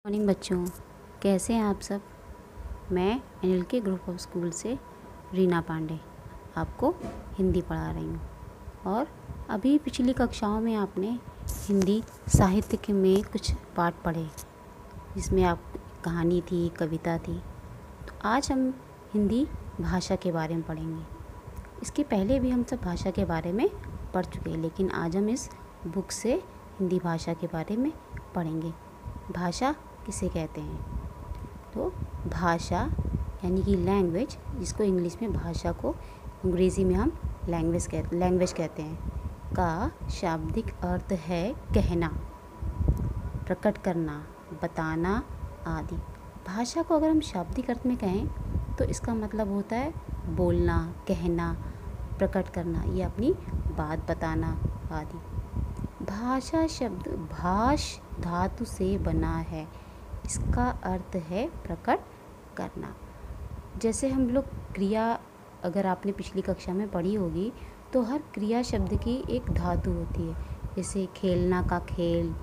Morning बच्चों, कैसे हैं आप सब। मैं एनएल के ग्रुप ऑफ स्कूल से रीना पांडे आपको हिंदी पढ़ा रही हूँ। और अभी पिछली कक्षाओं में आपने हिंदी साहित्य के में कुछ पाठ पढ़े, जिसमें आप कहानी थी, कविता थी। तो आज हम हिंदी भाषा के बारे में पढ़ेंगे। इसके पहले भी हम सब भाषा के बारे में पढ़ चुके हैं, लेकिन आज हम इस बुक से हिंदी भाषा के बारे में पढ़ेंगे। भाषा किसे कहते हैं? तो भाषा यानी कि लैंग्वेज, जिसको इंग्लिश में भाषा को अंग्रेज़ी में हम लैंग्वेज कहते हैं, का शाब्दिक अर्थ है कहना, प्रकट करना, बताना आदि। भाषा को अगर हम शाब्दिक अर्थ में कहें तो इसका मतलब होता है बोलना, कहना, प्रकट करना या अपनी बात बताना आदि। भाषा शब्द भाष धातु से बना है, इसका अर्थ है प्रकट करना। जैसे हम लोग क्रिया, अगर आपने पिछली कक्षा में पढ़ी होगी, तो हर क्रिया शब्द की एक धातु होती है। जैसे खेलना का खेल,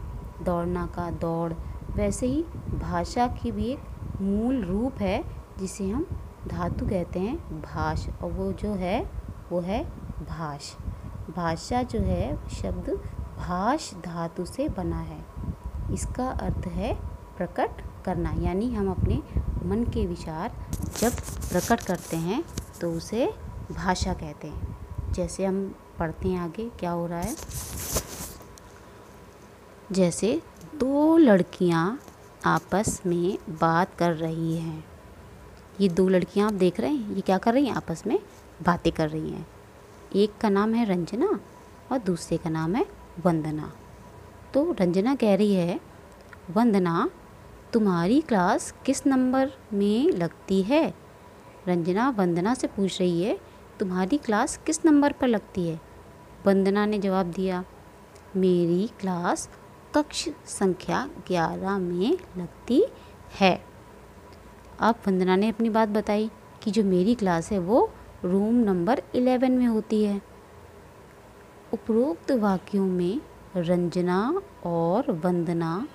दौड़ना का दौड़, वैसे ही भाषा की भी एक मूल रूप है जिसे हम धातु कहते हैं भाष, और वो जो है वो है भाष। भाषा जो है शब्द भाष धातु से बना है, इसका अर्थ है प्रकट करना। यानी हम अपने मन के विचार जब प्रकट करते हैं तो उसे भाषा कहते हैं। जैसे हम पढ़ते हैं आगे क्या हो रहा है। जैसे दो लड़कियां आपस में बात कर रही हैं। ये दो लड़कियां आप देख रहे हैं, ये क्या कर रही हैं? आपस में बातें कर रही हैं। एक का नाम है रंजना और दूसरे का नाम है वंदना। तो रंजना कह रही है, वंदना तुम्हारी क्लास किस नंबर में लगती है? रंजना वंदना से पूछ रही है, तुम्हारी क्लास किस नंबर पर लगती है? वंदना ने जवाब दिया, मेरी क्लास कक्ष संख्या 11 में लगती है। अब वंदना ने अपनी बात बताई कि जो मेरी क्लास है वो रूम नंबर 11 में होती है। उपरोक्त वाक्यों में रंजना और वंदना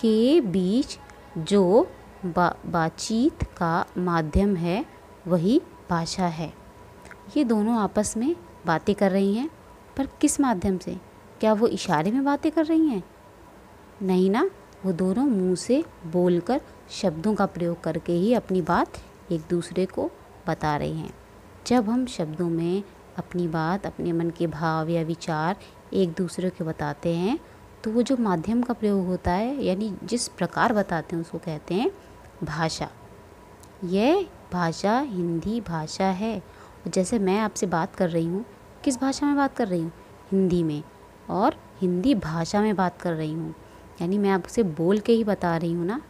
के बीच जो बातचीत का माध्यम है वही भाषा है। ये दोनों आपस में बातें कर रही हैं, पर किस माध्यम से? क्या वो इशारे में बातें कर रही हैं? नहीं ना, वो दोनों मुंह से बोलकर शब्दों का प्रयोग करके ही अपनी बात एक दूसरे को बता रही हैं। जब हम शब्दों में अपनी बात, अपने मन के भाव या विचार एक दूसरे को बताते हैं तो वो जो माध्यम का प्रयोग होता है, यानी जिस प्रकार बताते हैं, उसको कहते हैं भाषा। यह भाषा हिंदी भाषा है। जैसे मैं आपसे बात कर रही हूँ, किस भाषा में बात कर रही हूँ? हिंदी में, और हिंदी भाषा में बात कर रही हूँ, यानी मैं आपसे बोल के ही बता रही हूँ ना।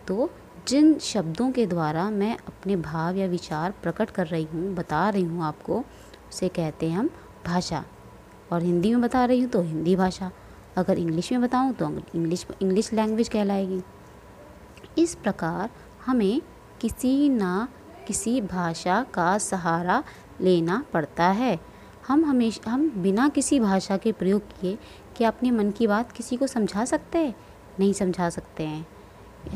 तो जिन शब्दों के द्वारा मैं अपने भाव या विचार प्रकट कर रही हूँ, बता रही हूँ आपको, उसे कहते हैं हम भाषा। और हिंदी में बता रही हूँ तो हिंदी भाषा, अगर इंग्लिश में बताऊँ तो इंग्लिश लैंग्वेज कहलाएगी। इस प्रकार हमें किसी ना किसी भाषा का सहारा लेना पड़ता है। हम बिना किसी भाषा के प्रयोग किए क्या अपने मन की बात किसी को समझा सकते हैं? नहीं समझा सकते हैं।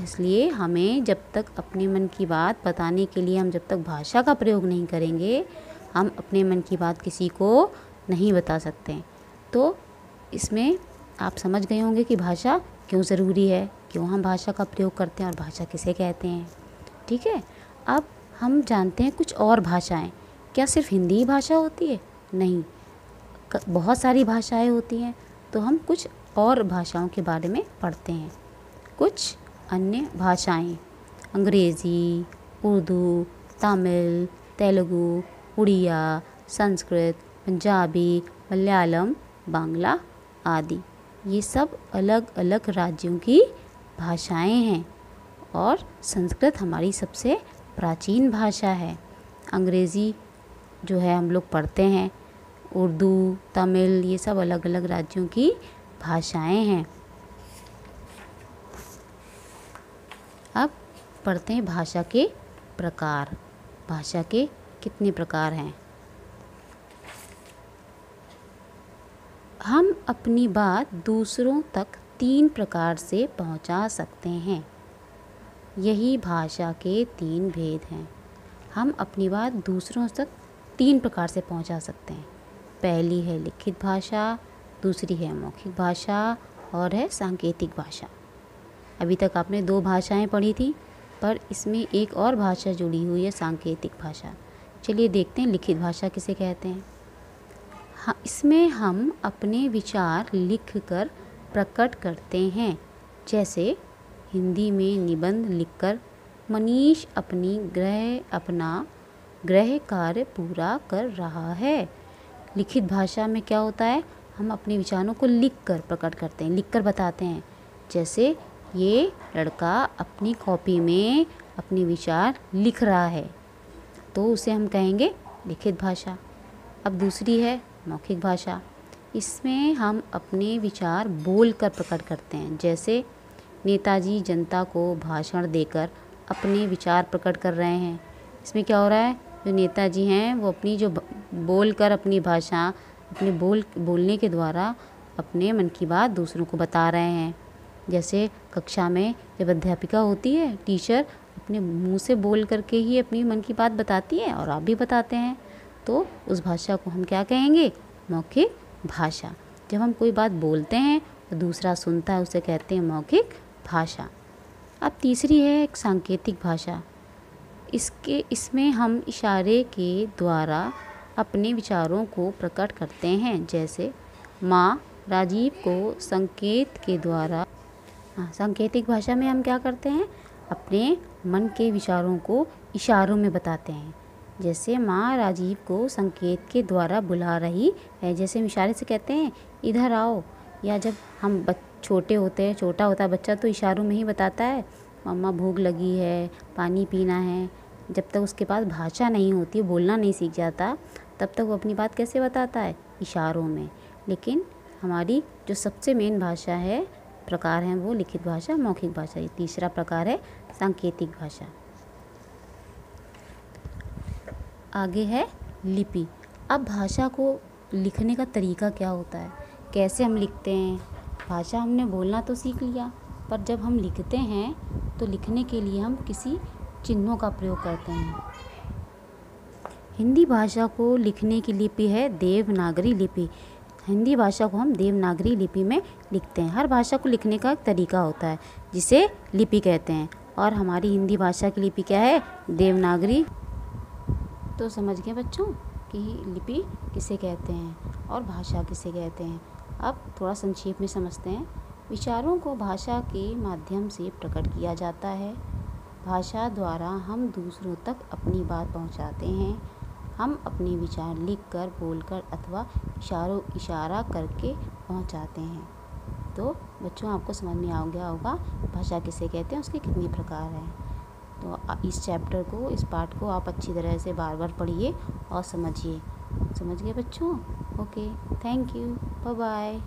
इसलिए हमें जब तक अपने मन की बात बताने के लिए हम जब तक भाषा का प्रयोग नहीं करेंगे, हम अपने मन की बात किसी को नहीं बता सकते हैं। तो इसमें आप समझ गए होंगे कि भाषा क्यों ज़रूरी है, क्यों हम भाषा का प्रयोग करते हैं और भाषा किसे कहते हैं। ठीक है, अब हम जानते हैं कुछ और भाषाएं। क्या सिर्फ हिंदी ही भाषा होती है? नहीं, बहुत सारी भाषाएं होती हैं। तो हम कुछ और भाषाओं के बारे में पढ़ते हैं। कुछ अन्य भाषाएं, अंग्रेज़ी, उर्दू, तमिल, तेलुगु, उड़िया, संस्कृत, पंजाबी, मलयालम, बांग्ला आदि। ये सब अलग अलग राज्यों की भाषाएं हैं, और संस्कृत हमारी सबसे प्राचीन भाषा है। अंग्रेज़ी जो है हम लोग पढ़ते हैं, उर्दू, तमिल, ये सब अलग अलग राज्यों की भाषाएं हैं। अब पढ़ते हैं भाषा के प्रकार। भाषा के कितने प्रकार हैं? हम अपनी बात दूसरों तक 3 प्रकार से पहुंचा सकते हैं। यही भाषा के 3 भेद हैं। हम अपनी बात दूसरों तक 3 प्रकार से पहुंचा सकते हैं। पहली है लिखित भाषा, दूसरी है मौखिक भाषा और है सांकेतिक भाषा। अभी तक आपने 2 भाषाएं पढ़ी थी, पर इसमें एक और भाषा जुड़ी हुई है, सांकेतिक भाषा। चलिए देखते हैं लिखित भाषा किसे कहते हैं। हाँ, इसमें हम अपने विचार लिखकर प्रकट करते हैं। जैसे हिंदी में निबंध लिखकर मनीष अपना गृह कार्य पूरा कर रहा है। लिखित भाषा में क्या होता है, हम अपने विचारों को लिखकर प्रकट करते हैं, लिखकर बताते हैं। जैसे ये लड़का अपनी कॉपी में अपने विचार लिख रहा है, तो उसे हम कहेंगे लिखित भाषा। अब दूसरी है मौखिक भाषा। इसमें हम अपने विचार बोलकर प्रकट करते हैं। जैसे नेताजी जनता को भाषण देकर अपने विचार प्रकट कर रहे हैं। इसमें क्या हो रहा है, जो नेताजी हैं वो अपनी जो बोलकर अपनी भाषा अपने बोलने के द्वारा अपने मन की बात दूसरों को बता रहे हैं। जैसे कक्षा में जब अध्यापिका होती है, टीचर अपने मुंह से बोल करके ही अपनी मन की बात बताती है और आप भी बताते हैं, तो उस भाषा को हम क्या कहेंगे, मौखिक भाषा। जब हम कोई बात बोलते हैं तो दूसरा सुनता है, उसे कहते हैं मौखिक भाषा। अब तीसरी है एक सांकेतिक भाषा। इसमें हम इशारे के द्वारा अपने विचारों को प्रकट करते हैं। जैसे माँ राजीव को संकेत के द्वारा, सांकेतिक भाषा में हम क्या करते हैं, अपने मन के विचारों को इशारों में बताते हैं। जैसे माँ राजीव को संकेत के द्वारा बुला रही है, जैसे हम इशारे से कहते हैं इधर आओ। या जब हम छोटा होता है बच्चा, तो इशारों में ही बताता है मम्मा भूख लगी है, पानी पीना है। जब तक उसके पास भाषा नहीं होती, बोलना नहीं सीख जाता, तब तक वो अपनी बात कैसे बताता है, इशारों में। लेकिन हमारी जो सबसे मेन भाषा है, प्रकार हैं, वो लिखित भाषा, मौखिक भाषा। ये तीसरा प्रकार है सांकेतिक भाषा। आगे है लिपि। अब भाषा को लिखने का तरीका क्या होता है, कैसे हम लिखते हैं। भाषा हमने बोलना तो सीख लिया, पर जब हम लिखते हैं तो लिखने के लिए हम किसी चिन्हों का प्रयोग करते हैं। हिंदी भाषा को लिखने की लिपि है देवनागरी लिपि। हिंदी भाषा को हम देवनागरी लिपि में लिखते हैं। हर भाषा को लिखने का एक तरीका होता है जिसे लिपि कहते हैं, और हमारी हिंदी भाषा की लिपि क्या है, देवनागरी। तो समझ गए बच्चों कि लिपि किसे कहते हैं और भाषा किसे कहते हैं। अब थोड़ा संक्षेप में समझते हैं। विचारों को भाषा के माध्यम से प्रकट किया जाता है। भाषा द्वारा हम दूसरों तक अपनी बात पहुंचाते हैं। हम अपने विचार लिखकर, बोलकर अथवा इशारा करके पहुंचाते हैं। तो बच्चों आपको समझ में आ गया होगा भाषा किसे कहते हैं, उसके कितने प्रकार हैं। तो इस चैप्टर को, इस पार्ट को आप अच्छी तरह से बार बार पढ़िए और समझिए। समझ गए बच्चों? Okay, thank you, bye bye.